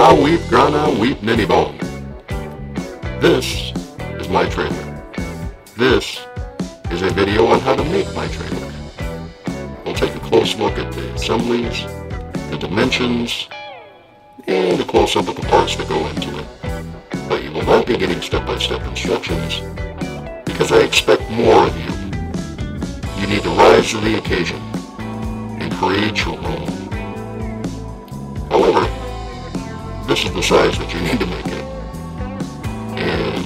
Ah, weep, grana, weep, ninny bone. This is my trailer. This is a video on how to make my trailer. We'll take a close look at the assemblies, the dimensions, and a close-up of the parts that go into it. But you will not be getting step-by-step instructions, because I expect more of you. You need to rise to the occasion and create your own. However, this is the size that you need to make it. And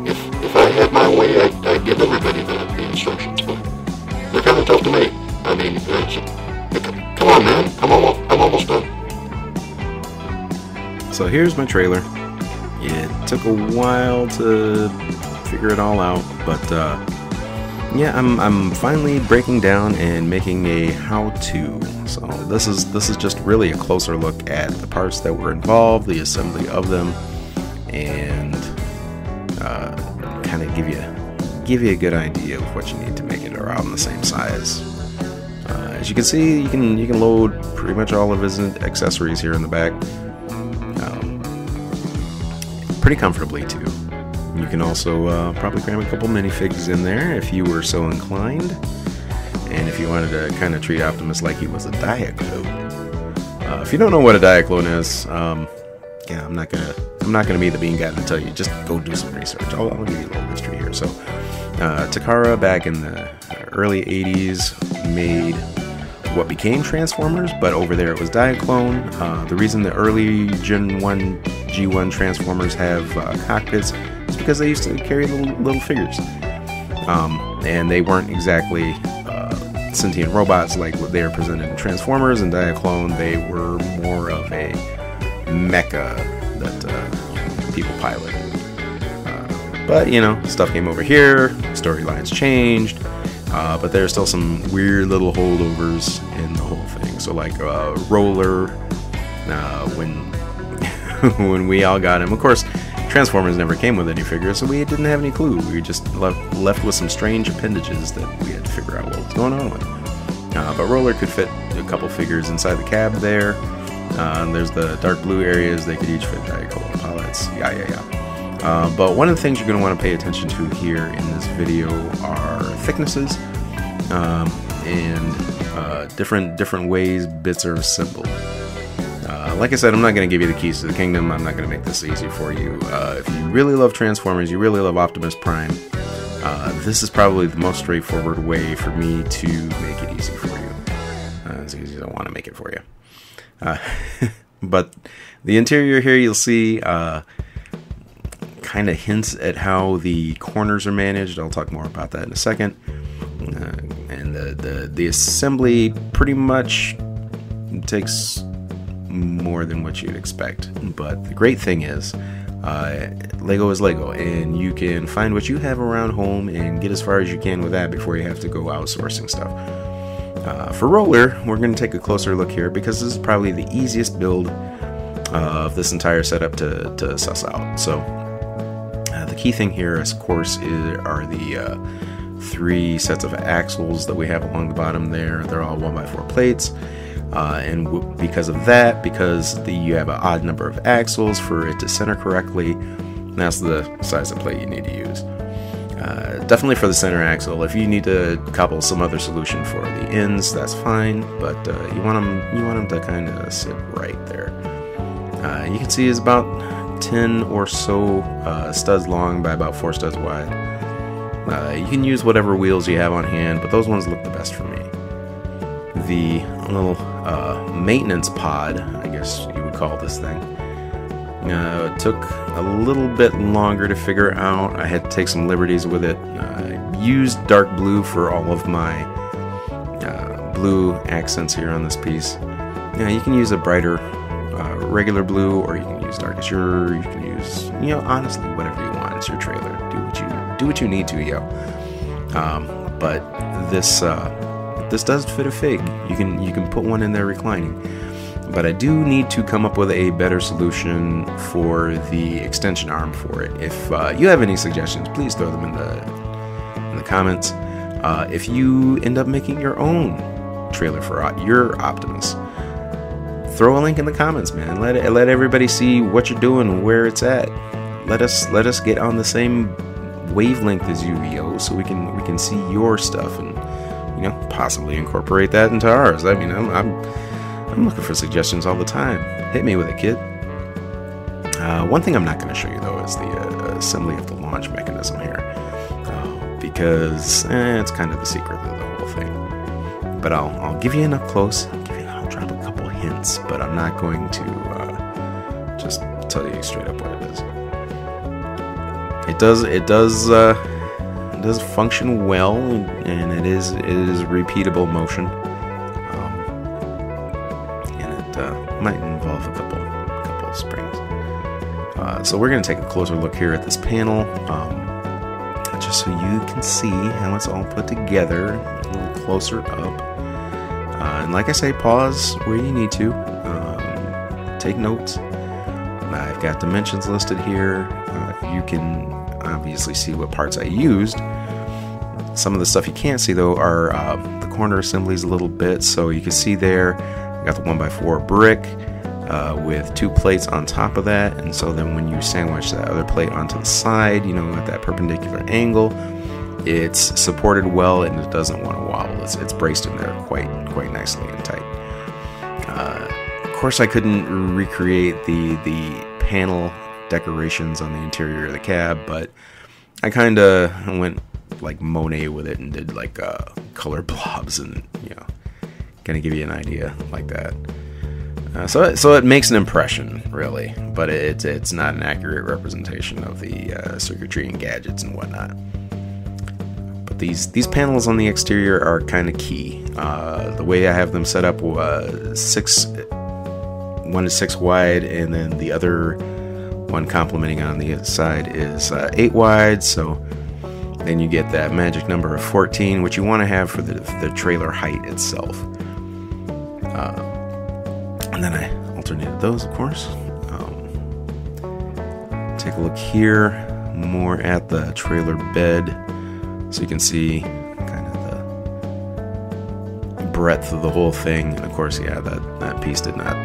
if I had my way, I'd give everybody the instructions, but they're kind of tough to make. I mean, come on, man. I'm almost done. So here's my trailer. It took a while to figure it all out, but yeah, I'm finally breaking down and making a how-to. So this is just really a closer look at the parts that were involved, the assembly of them, and kind of give you a good idea of what you need to make it around the same size. As you can see, you can load pretty much all of his accessories here in the back, pretty comfortably too. You can also probably cram a couple minifigs in there if you were so inclined, and if you wanted to kind of treat Optimus like he was a Diaclone. If you don't know what a Diaclone is, yeah, I'm not gonna be the bean guy to tell you. Just go do some research. I'll give you a little history here. So, Takara back in the early '80s made what became Transformers, but over there it was Diaclone. The reason the early Gen 1 G1 Transformers have cockpits is because they used to carry little figures, and they weren't exactly sentient robots like what they are presented in Transformers and Diaclone. They were more of a mecha that people piloted. But you know, stuff came over here, storylines changed, but there's still some weird little holdovers in the whole thing. So like Roller, when we all got him, of course, Transformers never came with any figures, so we didn't have any clue. We were just left with some strange appendages that we had to figure out what was going on with. But Roller could fit a couple figures inside the cab there. There's the dark blue areas, they could each fit Diaclone pilots. Yeah. But one of the things you're going to want to pay attention to here in this video are thicknesses and different ways bits are assembled. Like I said, I'm not going to give you the keys to the kingdom. I'm not going to make this easy for you. If you really love Transformers, you really love Optimus Prime, this is probably the most straightforward way for me to make it easy for you. As easy as I want to make it for you. But the interior here, you'll see kind of hints at how the corners are managed. I'll talk more about that in a second. And the assembly pretty much takes more than what you'd expect, but the great thing is Lego is Lego, and you can find what you have around home and get as far as you can with that before you have to go outsourcing stuff. For Roller, we're going to take a closer look here because this is probably the easiest build of this entire setup to suss out. So the key thing here, of course, are the 3 sets of axles that we have along the bottom there. They're all 1x4 plates. And because of that, you have an odd number of axles for it to center correctly, that's the size of plate you need to use. Definitely for the center axle. If you need to couple some other solution for the ends, that's fine, but you want them to kind of sit right there. You can see it's about 10 or so studs long by about 4 studs wide. You can use whatever wheels you have on hand, but those ones look the best for me. The little maintenance pod, I guess you would call this thing, took a little bit longer to figure out. I had to take some liberties with it. I used dark blue for all of my blue accents here on this piece. You can use a brighter regular blue, or you can use dark azure. You can use, honestly, whatever you want. It's your trailer. Do what you need to, yo. But this does fit a fig. You can put one in there reclining. But I do need to come up with a better solution for the extension arm for it. If you have any suggestions, please throw them in the comments. If you end up making your own trailer for your Optimus, throw a link in the comments, man. Let everybody see what you're doing, where it's at. Let us get on the same wavelength as you, yo, so we can see your stuff and, you know, possibly incorporate that into ours. I mean, I'm looking for suggestions all the time. Hit me with it, kid. One thing I'm not going to show you though is the assembly of the launch mechanism here, because it's kind of the secret of the whole thing. But I'll give you an up close. I'll drop a couple hints, but I'm not going to just tell you straight up what it is. It does function well, and it is repeatable motion, and it might involve a couple of springs. So we're going to take a closer look here at this panel, just so you can see how it's all put together a little closer up. And like I say, pause where you need to. Take notes. I've got dimensions listed here. You can obviously see what parts I used. Some of the stuff you can't see though are the corner assemblies a little bit. So you can see there, I got the 1x4 brick with 2 plates on top of that. And so then when you sandwich that other plate onto the side, you know, at that perpendicular angle, it's supported well and it doesn't want to wobble. It's braced in there quite nicely and tight. Of course, I couldn't recreate the panel decorations on the interior of the cab, but I kind of went like Monet with it and did like color blobs and, you know, kind of give you an idea like that. So it makes an impression, really, but it's not an accurate representation of the circuitry and gadgets and whatnot. But these panels on the exterior are kind of key. The way I have them set up was 1 to 6 wide, and then the other one complementing on the side is 8 wide. So then you get that magic number of 14, which you want to have for the trailer height itself. And then I alternated those, of course. Take a look here, more at the trailer bed, so you can see kind of the breadth of the whole thing. And of course, yeah, that piece did not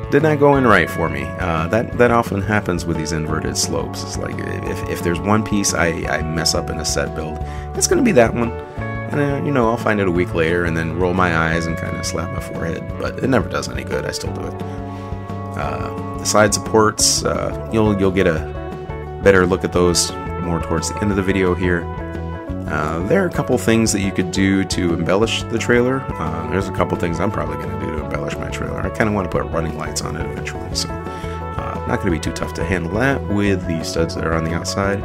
did not go in right for me. That often happens with these inverted slopes. It's like if there's one piece I mess up in a set build, it's going to be that one. And then, you know, I'll find it a week later and then roll my eyes and kind of slap my forehead. But it never does any good. I still do it. The side supports, you'll get a better look at those more towards the end of the video here. There are a couple things that you could do to embellish the trailer. There's a couple things I'm probably going to do to embellish my trailer. I kind of want to put running lights on it eventually, so not going to be too tough to handle that with the studs that are on the outside.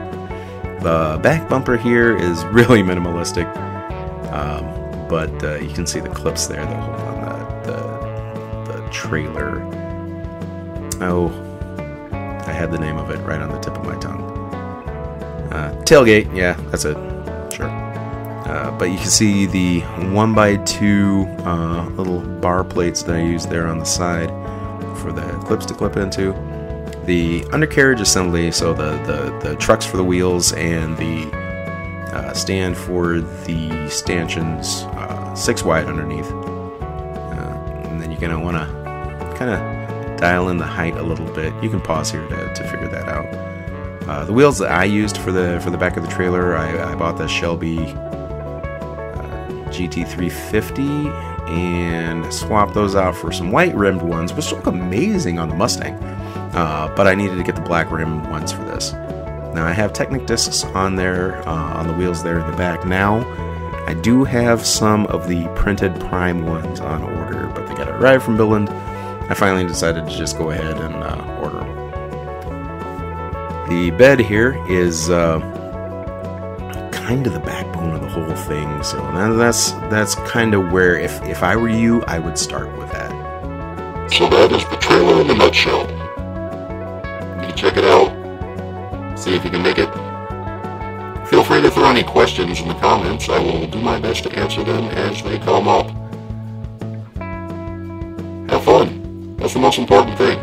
The back bumper here is really minimalistic, but you can see the clips there that hold on the trailer. Oh, I had the name of it right on the tip of my tongue. Tailgate, yeah, that's it. Sure. But you can see the 1x2 little bar plates that I used there on the side for the clips to clip into. The undercarriage assembly, so the trucks for the wheels and the stand for the stanchions, 6 wide underneath. And then you're going to want to kind of dial in the height a little bit. You can pause here to figure that out. The wheels that I used for the back of the trailer, I bought the Shelby GT350 and swapped those out for some white rimmed ones, which look amazing on the Mustang. But I needed to get the black rim ones for this. Now I have Technic discs on there, on the wheels there in the back. Now I do have some of the printed Prime ones on order, but they got to arrive from Billund. I finally decided to just go ahead and order them. The bed here is kind of the backbone of the whole thing, so that's kind of where, if I were you, I would start with that. So that is the trailer in a nutshell. You can check it out, see if you can make it. Feel free to throw any questions in the comments. I will do my best to answer them as they come up. Have fun. That's the most important thing.